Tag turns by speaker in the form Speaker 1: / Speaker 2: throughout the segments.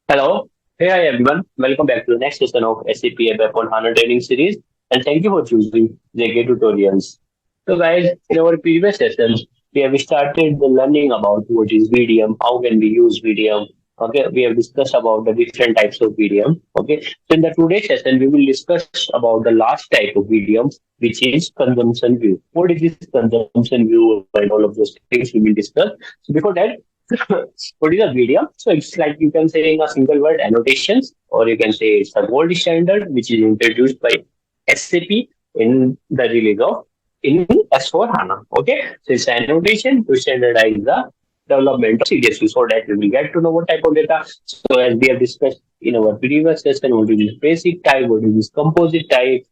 Speaker 1: Hello. Hey, hi everyone. Welcome back to the next session of SAP ABAP on HANA training series. And thank you for choosing JK Tutorials. So guys, in our previous sessions, we have started the learning about what is VDM, how can we use VDM. Okay, we have discussed about the different types of VDM. Okay, so in the today's session, we will discuss about the last type of VDM, which is consumption view. What is this consumption view and all of those things we will discuss. So before that, what is a VDM? So it's like you can say in a single word annotations, or you can say it's a gold standard which is introduced by SAP in the release of in S4 HANA. Okay, so it's an annotation to standardize the development of CDSU so that we will get to know what type of data. So as we have discussed in our previous session, what is this basic type, what is this composite type,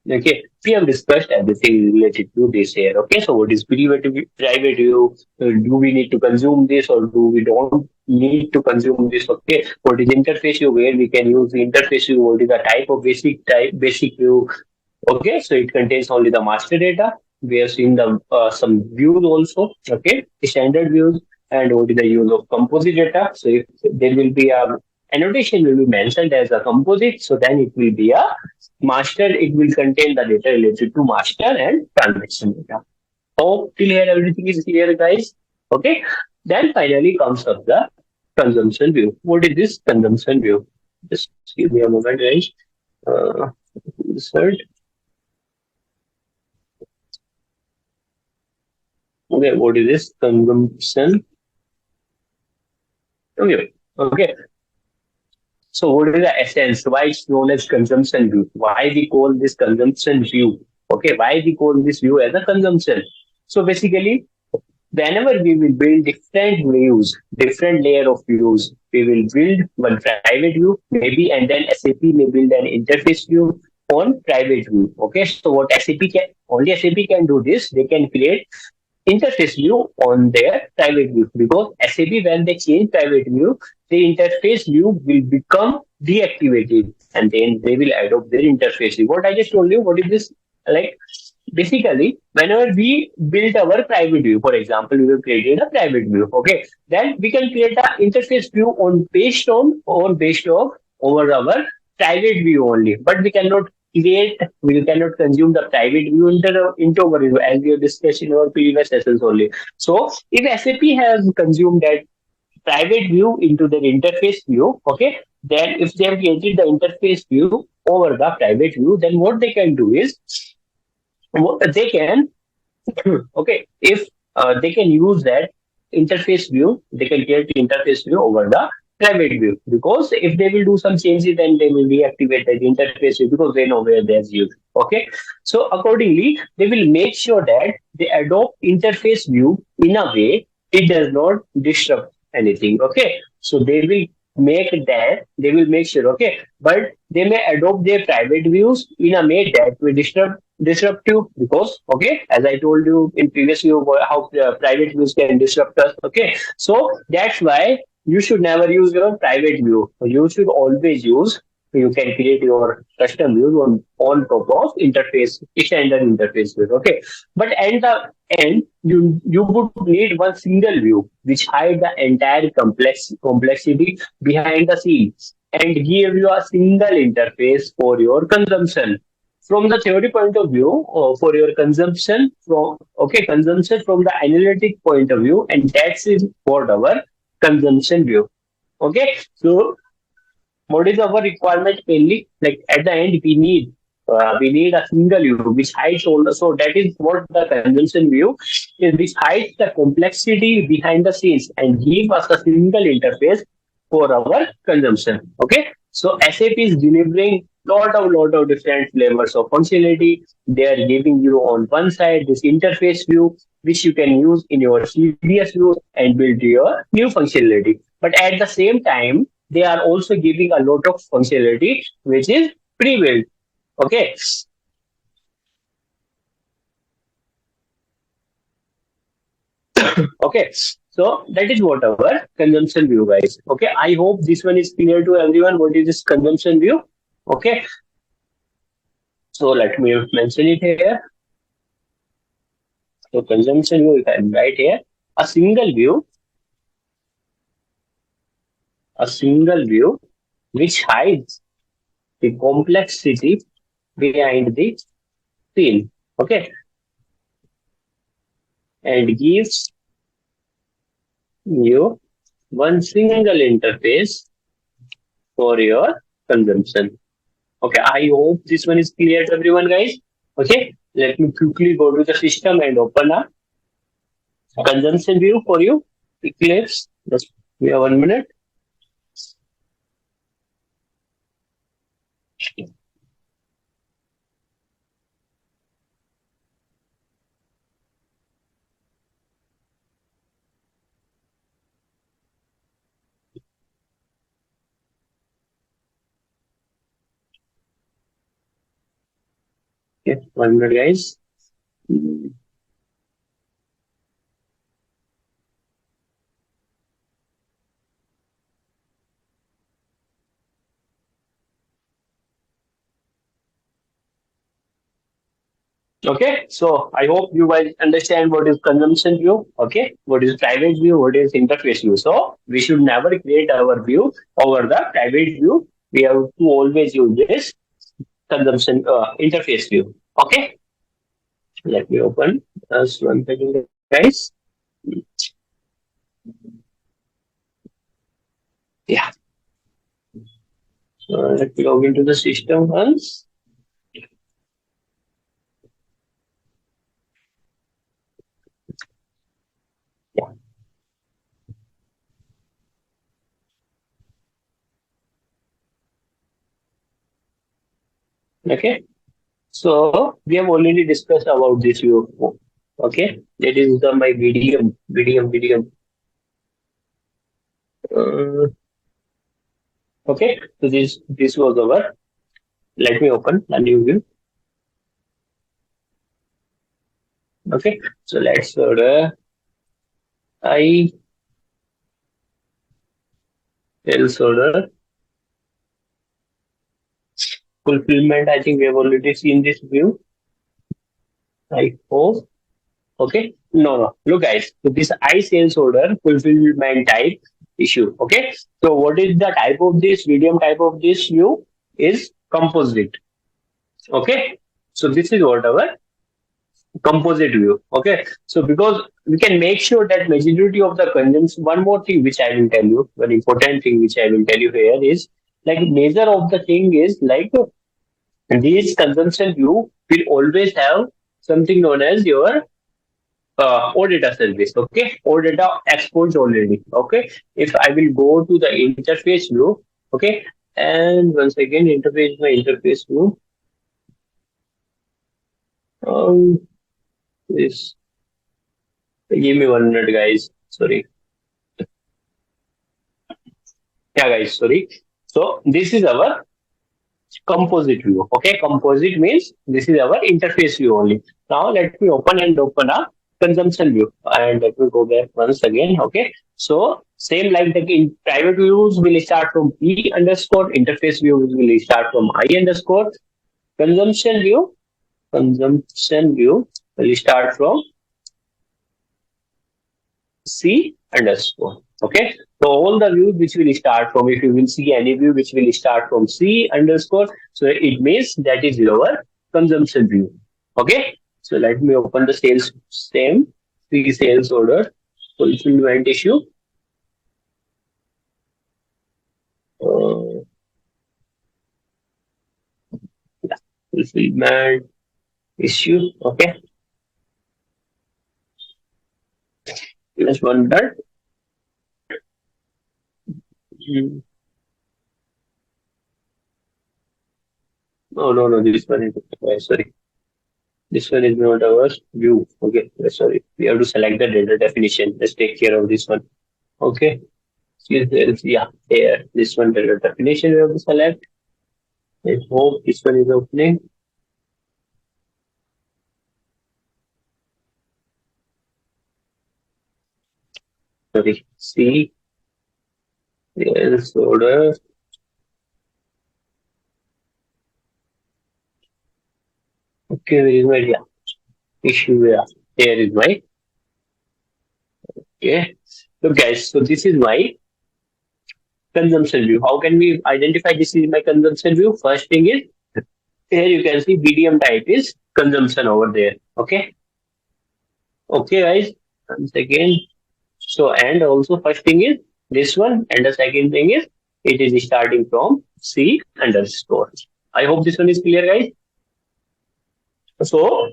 Speaker 1: okay, we have discussed everything related to this here. Okay, so what is private view? Do we need to consume this or do we don't need to consume this? Okay, what is interface view? Where we can use the interface view? What is the basic view? Okay, so it contains only the master data. We have seen the some views also. Okay, standard views, and what is the use of composite data? So if there will be a annotation will be mentioned as a composite, so then it will be a master. It will contain the data related to master and transaction data. Hope till here everything is clear, guys. Okay. Then finally comes up the consumption view. What is this consumption view? Just give me a moment, guys. Insert. Okay, what is this consumption view? Okay, so what is the essence? Why it's known as consumption view? Why we call this consumption view? Okay, why we call this view as a consumption? So basically, whenever we will build different views, different layer of views, we will build one private view, maybe, and then SAP may build an interface view on private view. Okay, so what SAP can do this, they can create interface view on their private view because SAP when they change private view, the interface view will become deactivated and then they will adopt their interface view. What I just told you, what is this? Like basically, whenever we build our private view, for example, we will create a private view. Okay, then we can create an interface view on based of over our private view only, but we cannot consume the private view into our view as we have discussed in our previous sessions only. So if SAP has consumed that private view into their interface view, okay, then if they have created the interface view over the private view, then what they can do is they can okay, if they can use that interface view, they can create the interface view over the private view because if they will do some changes, then they will deactivate the interface view because they know where there's used. Okay, so accordingly, they will make sure that they adopt interface view in a way it does not disrupt anything. Okay, so they will make sure. Okay, but they may adopt their private views in a way that will disrupt you because okay, as I told you in previous view how private views can disrupt us. Okay, so that's why you should never use your private view. You should always use, you can create your custom views on top of interface standard interface views. Okay, but at the end you would need one single view which hide the entire complexity behind the scenes and give you a single interface for your consumption. From the theory point of view, for your consumption from the analytic point of view, and that's is what our consumption view. Okay, so what is our requirement mainly? Like at the end, we need a single view which hides all the. So that is what the consumption view is, which hides the complexity behind the scenes and give us a single interface for our consumption. Okay, so SAP is delivering lot of different flavors of functionality. They are giving you on one side this interface view which you can use in your CDS view and build your new functionality. But at the same time, they are also giving a lot of functionality which is pre-built. Okay. Okay. So that is what our consumption view, guys. Okay. I hope this one is clear to everyone. What is this consumption view? Okay. So let me mention it here. So consumption view, if I write here, a single view a single view which hides the complexity behind the scene. Okay, and gives you one single interface for your consumption. Okay, I hope this one is clear to everyone, guys. Okay, let me quickly go to the system and open a consumption view for you. Eclipse. Just we have 1 minute. Okay, 1 minute, guys. Okay, so I hope you guys understand what is consumption view. Okay, what is private view, what is interface view. So we should never create our view over the private view. We have to always use this consumption interface view. Okay, let me open just 1 second, guys. Yeah, let me log into the system once. Yeah. Okay, so we have already discussed about this view. Okay, that is the my VDM. Uh, okay, so this was our. Let me open a new view. Okay, so let's order I sales order fulfillment. I think we have already seen this view. I hope. Okay, no. Look, guys. So this I sales order fulfillment type issue. Okay, so what is the type of this medium type of this view is composite. Okay, so this is what our composite view. Okay, so because we can make sure that majority of the consumption. One more thing which I will tell you, very important thing which I will tell you here is like measure of the thing is like this consumption view will always have something known as your OData service. Okay, OData exposed already. Okay, if I will go to the interface view. Okay, and once again interface my interface view. Um, this give me 1 minute, guys. Sorry. Yeah, guys. Sorry. So this is our composite view. Okay, composite means this is our interface view only. Now let me open a consumption view and let me go back once again. Okay, so same like the in private views will start from P underscore, interface views will start from I underscore, consumption view, consumption view will start from C underscore. Okay. So all the views which will start from, if you will see any view which will start from C underscore, so it means that is your consumption view. Okay. So let me open the sales same C sales order fulfillment issue. Uh, yeah, fulfillment issue. Okay. Just one dot. Hmm. No. This one is sorry. This one is not our view. Okay, sorry. We have to select the data definition. Let's take care of this one. Okay. Yeah, here. This one data definition we have to select. I hope this one is opening. Sorry. C. Sales order. Okay, where is my issue? Yeah. Here is my. Okay. So guys, so this is my consumption view. How can we identify this is my consumption view? First thing is, here you can see VDM type is consumption over there. Okay. Okay, guys. One second. So, and also first thing is this one, and the second thing is it is starting from C underscore. I hope this one is clear, guys. So,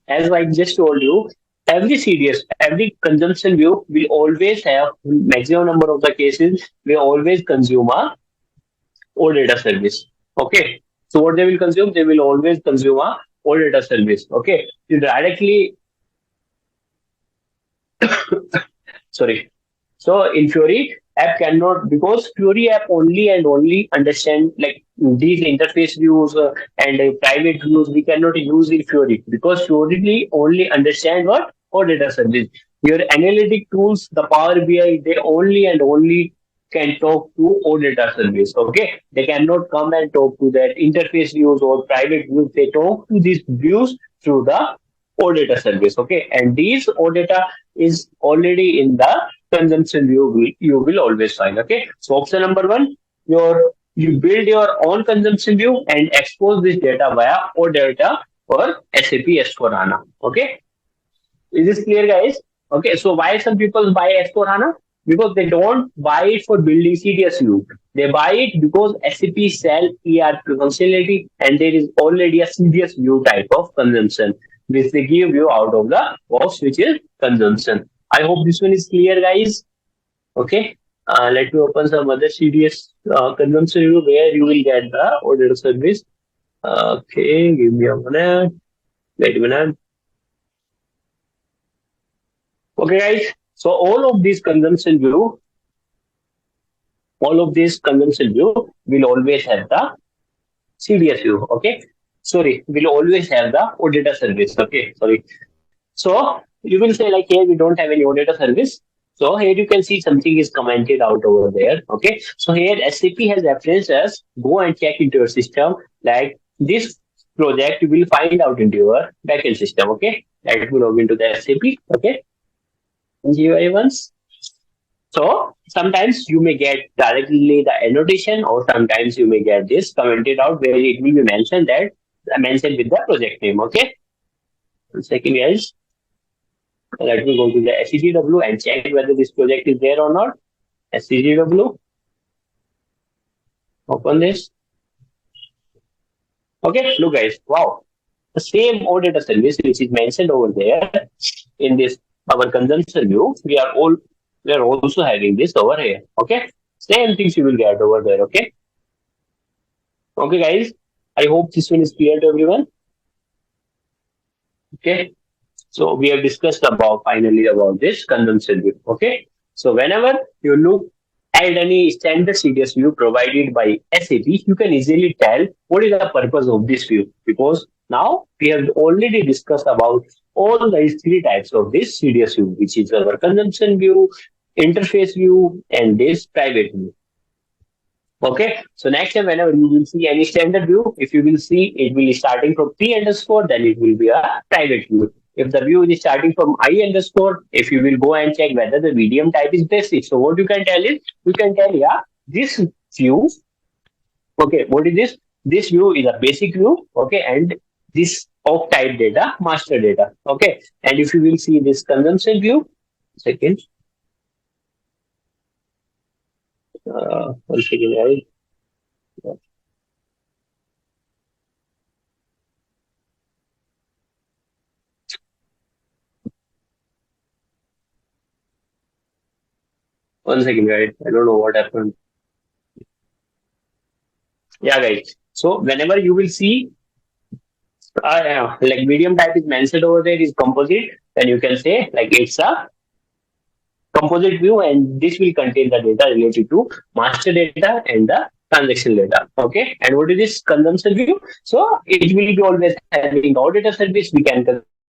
Speaker 1: as I just told you, every CDS, every consumption view will always have maximum number of the cases. We always consume a or data service. Okay. So what they will consume, they will always consume a or data service. Okay. You directly, sorry. So in Fury, app cannot, because Fury app only and only understand like these interface views and private views. We cannot use in Fury because Fury only understand what or data service. Your analytic tools, the Power BI, they only and only can talk to O data service. Okay, they cannot come and talk to that interface views or private views. They talk to these views through the O data service. Okay, and these O data is already in the consumption view. You will always find. Okay, so option number one, you build your own consumption view and expose this data via O data or SAP S4 HANA. Okay, is this clear, guys? Okay, so why some people buy S4 HANA? Because they don't buy it for building CDS view. They buy it because SAP sell ERP functionality and there is already a CDS view type of consumption, which they give you out of the box, which is consumption. I hope this one is clear, guys. Okay. Let me open some other CDS consumption view where you will get the order service. Okay, give me a minute. Wait a minute. Okay, guys. So all of these consumption view, will always have the CDS view. Okay. Sorry, will always have the OData service. Okay. Sorry. So you will say like here we don't have any OData service. So here you can see something is commented out over there. Okay. So here SAP has referenced us. Go and check into your system. Like this project you will find out into your backend system. Okay. Let me log into the SAP. Okay. GUI once. So sometimes you may get directly the annotation, or sometimes you may get this commented out where it will be mentioned with the project name. Okay. One second, guys. Let me go to the SCGW and check whether this project is there or not. SCGW. Open this. Okay. Look, guys. Wow. The same OData service which is mentioned over there in this our consumption view, we are also having this over here. Okay, same things you will get over there. Okay, guys. I hope this one is clear to everyone. Okay, so we have discussed finally about this consumption view. Okay, so whenever you look at any standard CDS view provided by SAP, you can easily tell what is the purpose of this view, because now we have already discussed about all these three types of this CDS view, which is our consumption view, interface view, and this private view. Okay, so next time whenever you will see any standard view, if you will see it will be starting from P underscore, then it will be a private view. If the view is starting from I underscore, if you will go and check whether the VDM type is basic. So what you can tell is, you can tell, yeah, this view, okay, what is this? This view is a basic view, okay, and this of type data, master data, okay. And if you will see this consumption view, second, one second, right? One second, guys. I don't know what happened. Yeah, guys. So whenever you will see like medium type is mentioned over there is composite, then you can say like it's a composite view, and this will contain the data related to master data and the transaction data. Okay. And what is this consumption view? So it will be always having our data service. We can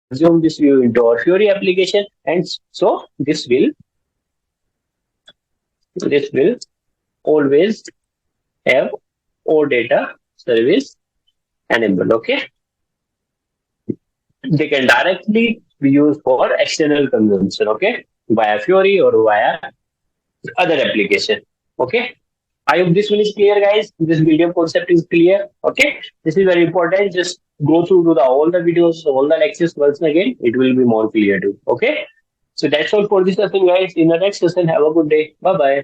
Speaker 1: consume this view into our Fury application, and so this will always have O data service enabled. Okay. They can directly be used for external consumption. Okay, via Fury or via other application. Okay. I hope this one is clear, guys. This VDM concept is clear. Okay. This is very important. Just go through to the all the videos, all the lectures once again. It will be more clear too. Okay. So that's all for this session, guys. In the next session, have a good day. Bye bye.